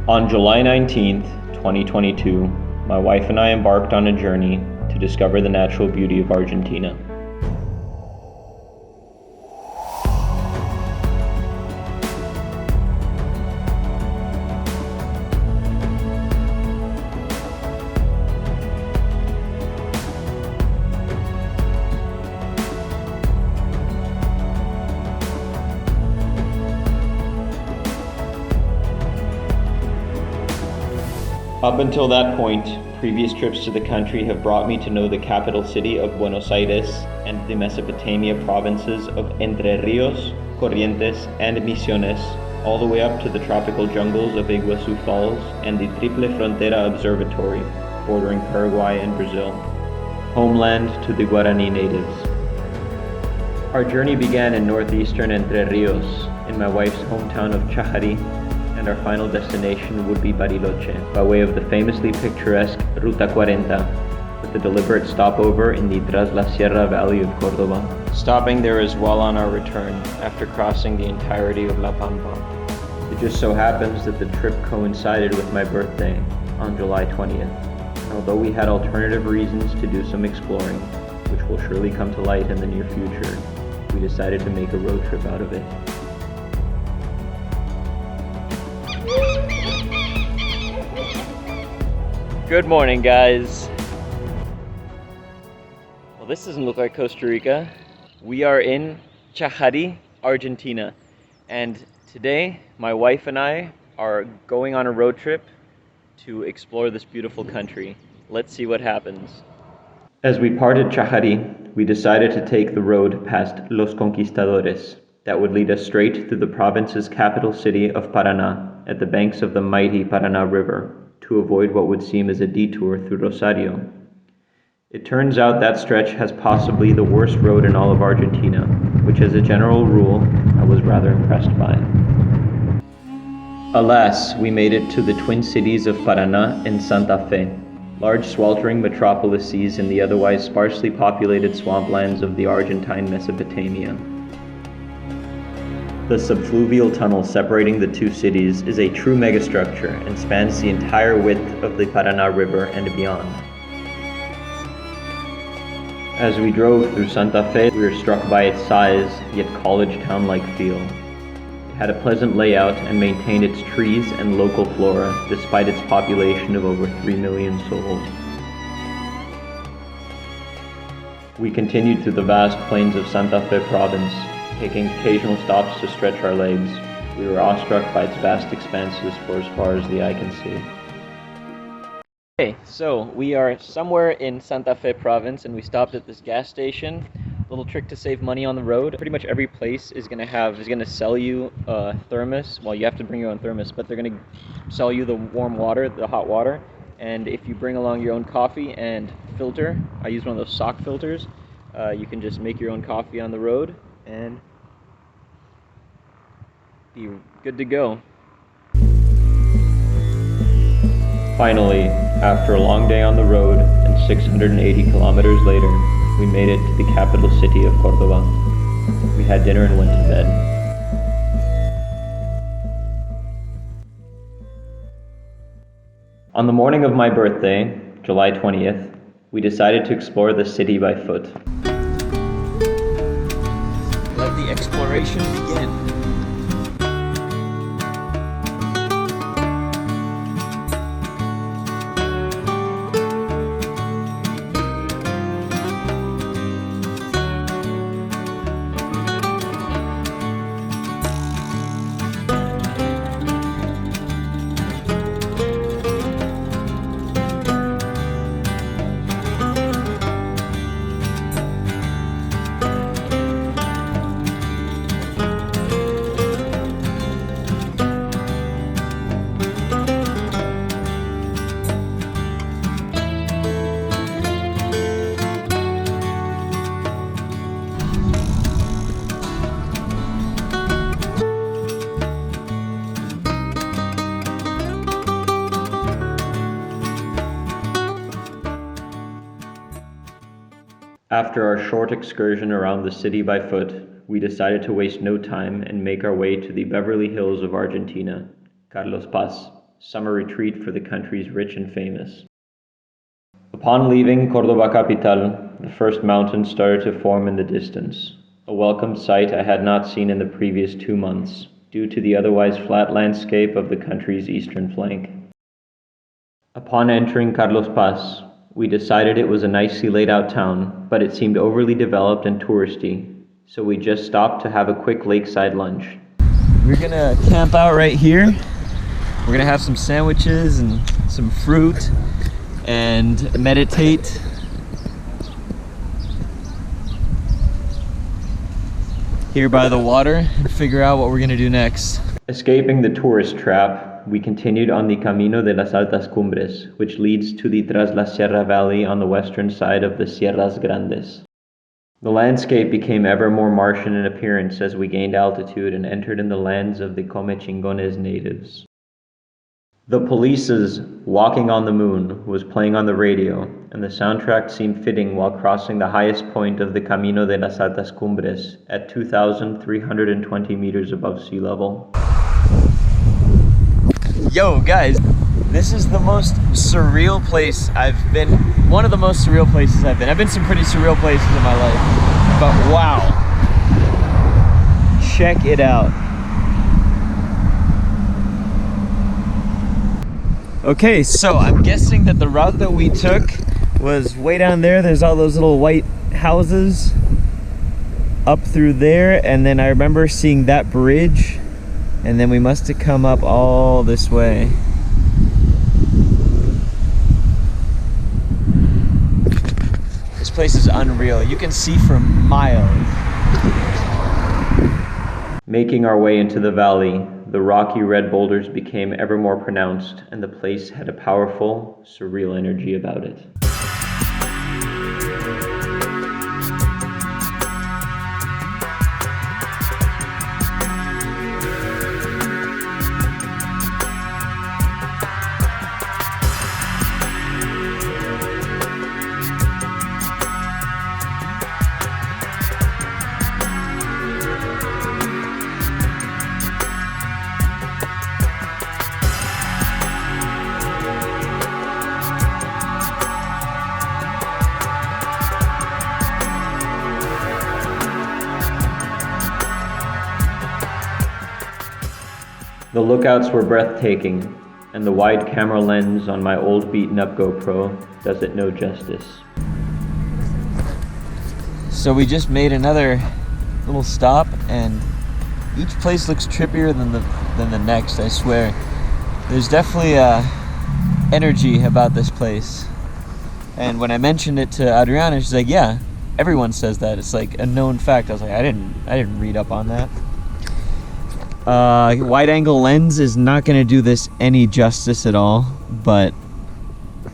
On July 19th, 2022, my wife and I embarked on a journey to discover the natural beauty of Argentina. Up until that point, previous trips to the country have brought me to know the capital city of Buenos Aires and the Mesopotamia provinces of Entre Ríos, Corrientes, and Misiones, all the way up to the tropical jungles of Iguazu Falls and the Triple Frontera Observatory, bordering Paraguay and Brazil, homeland to the Guarani natives. Our journey began in northeastern Entre Ríos, in my wife's hometown of Chajarí, and our final destination would be Bariloche, by way of the famously picturesque Ruta 40, with a deliberate stopover in the Traslasierra Valley of Cordoba, stopping there as well on our return after crossing the entirety of La Pampa. It just so happens that the trip coincided with my birthday on July 20th, and although we had alternative reasons to do some exploring, which will surely come to light in the near future, we decided to make a road trip out of it. Good morning, guys. Well, this doesn't look like Costa Rica. We are in Chajarí, Argentina. And today, my wife and I are going on a road trip to explore this beautiful country. Let's see what happens. As we parted Chajarí, we decided to take the road past Los Conquistadores that would lead us straight through the province's capital city of Paraná at the banks of the mighty Paraná River, to avoid what would seem as a detour through Rosario. It turns out that stretch has possibly the worst road in all of Argentina, which as a general rule, I was rather impressed by. Alas, we made it to the twin cities of Parana and Santa Fe, large sweltering metropolises in the otherwise sparsely populated swamplands of the Argentine Mesopotamia. The subfluvial tunnel separating the two cities is a true megastructure and spans the entire width of the Paraná River and beyond. As we drove through Santa Fe, we were struck by its size, yet college town-like feel. It had a pleasant layout and maintained its trees and local flora despite its population of over 3 million souls. We continued through the vast plains of Santa Fe province, taking occasional stops to stretch our legs. We were awestruck by its vast expanses for as far as the eye can see. Okay, so we are somewhere in Santa Fe province and we stopped at this gas station. Little trick to save money on the road. Pretty much every place is gonna sell you a thermos. Well, you have to bring your own thermos, but they're gonna sell you the warm water, the hot water. And if you bring along your own coffee and filter, I use one of those sock filters, you can just make your own coffee on the road and be good to go. Finally, after a long day on the road and 680 kilometers later, we made it to the capital city of Cordoba. We had dinner and went to bed. On the morning of my birthday, July 20th, we decided to explore the city by foot. Let the exploration begin. After our short excursion around the city by foot, we decided to waste no time and make our way to the Beverly Hills of Argentina, Carlos Paz, summer retreat for the country's rich and famous. Upon leaving Cordoba Capital, the first mountains started to form in the distance, a welcome sight I had not seen in the previous 2 months, due to the otherwise flat landscape of the country's eastern flank. Upon entering Carlos Paz, we decided it was a nicely laid out town, but it seemed overly developed and touristy, so we just stopped to have a quick lakeside lunch. We're gonna camp out right here. We're gonna have some sandwiches and some fruit and meditate. Here by the water and figure out what we're gonna do next. Escaping the tourist trap, we continued on the Camino de las Altas Cumbres, which leads to the Traslasierra Valley on the western side of the Sierras Grandes. The landscape became ever more Martian in appearance as we gained altitude and entered in the lands of the Come Chingones natives. The Police's Walking on the Moon was playing on the radio, and the soundtrack seemed fitting while crossing the highest point of the Camino de las Altas Cumbres at 2,320 meters above sea level. Yo guys, this is the most surreal place I've been. One of the most surreal places I've been. I've been some pretty surreal places in my life, but wow. Check it out. Okay, so I'm guessing that the route that we took was way down there. There's all those little white houses up through there, and then I remember seeing that bridge, and then we must have come up all this way. This place is unreal. You can see for miles. Making our way into the valley, the rocky red boulders became ever more pronounced, and the place had a powerful, surreal energy about it. The lookouts were breathtaking, and the wide camera lens on my old beaten-up GoPro does it no justice. So we just made another little stop, and each place looks trippier than the next, I swear. There's definitely a energy about this place. And when I mentioned it to Adriana, she's like, yeah, everyone says that. It's like a known fact. I was like, I didn't read up on that. Wide angle lens is not going to do this any justice at all, but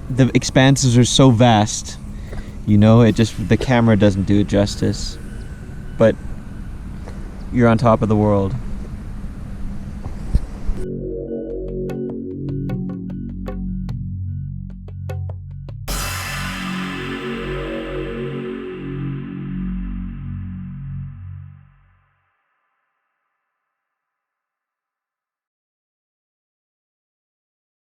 the expanses are so vast, you know, the camera doesn't do it justice, but you're on top of the world.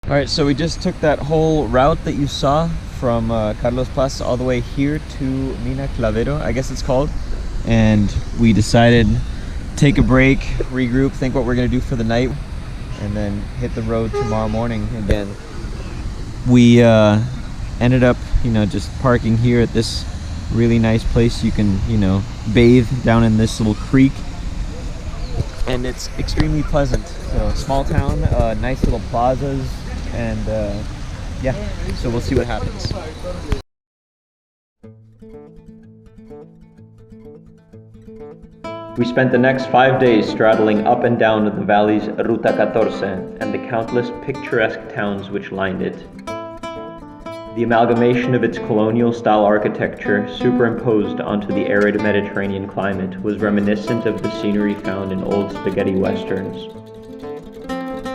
Alright, so we just took that whole route that you saw from Carlos Paz all the way here to Mina Clavero, I guess it's called. And we decided to take a break, regroup, think what we're going to do for the night, and then hit the road tomorrow morning again. We ended up, just parking here at this really nice place. You can, bathe down in this little creek. And it's extremely pleasant. So small town, nice little plazas. And yeah, so we'll see what happens. We spent the next 5 days straddling up and down the valley's Ruta 14 and the countless picturesque towns which lined it. The amalgamation of its colonial-style architecture superimposed onto the arid Mediterranean climate was reminiscent of the scenery found in old spaghetti westerns.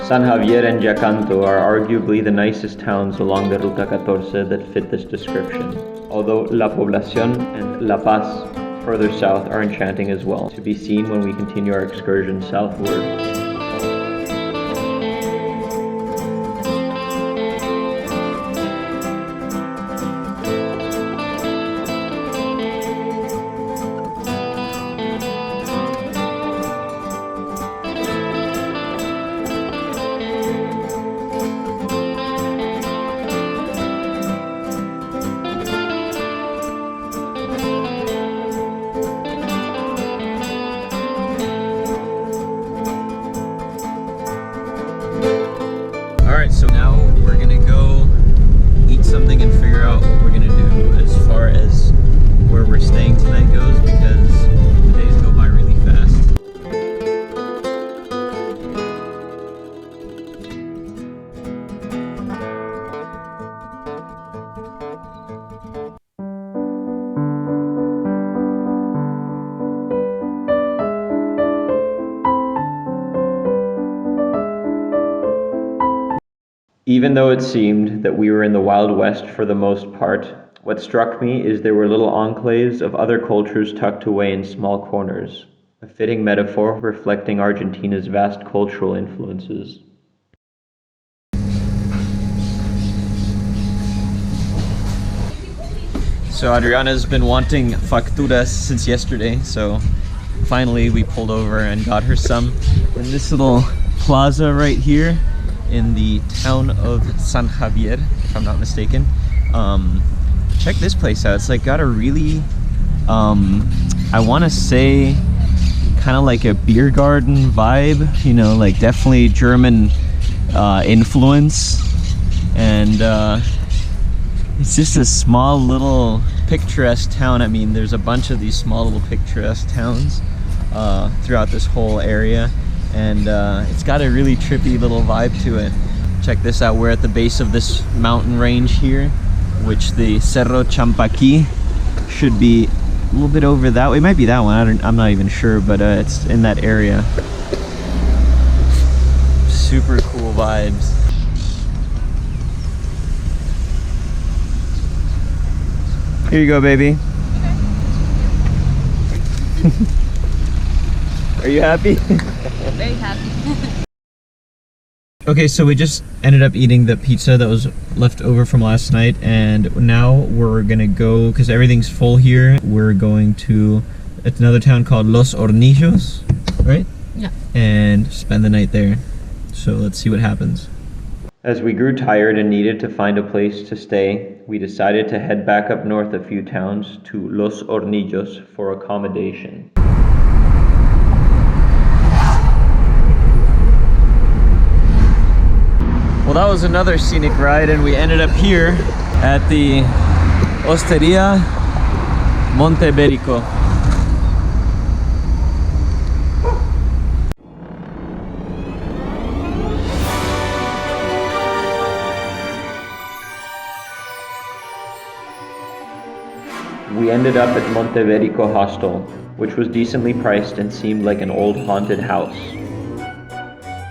San Javier and Yacanto are arguably the nicest towns along the Ruta 14 that fit this description, although La Poblacion and La Paz further south are enchanting as well, to be seen when we continue our excursion southward. we're staying tonight goes, because the days go by really fast. Even though it seemed that we were in the Wild West for the most part, what struck me is there were little enclaves of other cultures tucked away in small corners, a fitting metaphor reflecting Argentina's vast cultural influences. So Adriana's been wanting facturas since yesterday, so finally we pulled over and got her some in this little plaza right here in the town of San Javier, if I'm not mistaken. Check this place out. It's like got a really, I want to say, kind of like a beer garden vibe, you know, like definitely German influence. And it's just a small little picturesque town. I mean, there's a bunch of these small little picturesque towns throughout this whole area. And it's got a really trippy little vibe to it. Check this out. We're at the base of this mountain range here, which the Cerro Champaqui should be a little bit over that way. It might be that one. I'm not even sure, but it's in that area. Super cool vibes. Here you go, baby. Okay. Are you happy? Very happy. Okay, so we just ended up eating the pizza that was left over from last night, and now we're gonna go, because everything's full here, we're going to another town called Los Hornillos, right? Yeah. And spend the night there. So let's see what happens. As we grew tired and needed to find a place to stay, we decided to head back up north a few towns to Los Hornillos for accommodation. Well, that was another scenic ride, and we ended up here at the Osteria Monte Berico. We ended up at Monte Berico Hostel, which was decently priced and seemed like an old haunted house.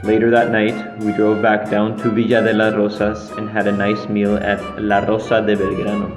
Later that night, we drove back down to Villa de las Rosas and had a nice meal at La Rosa de Belgrano.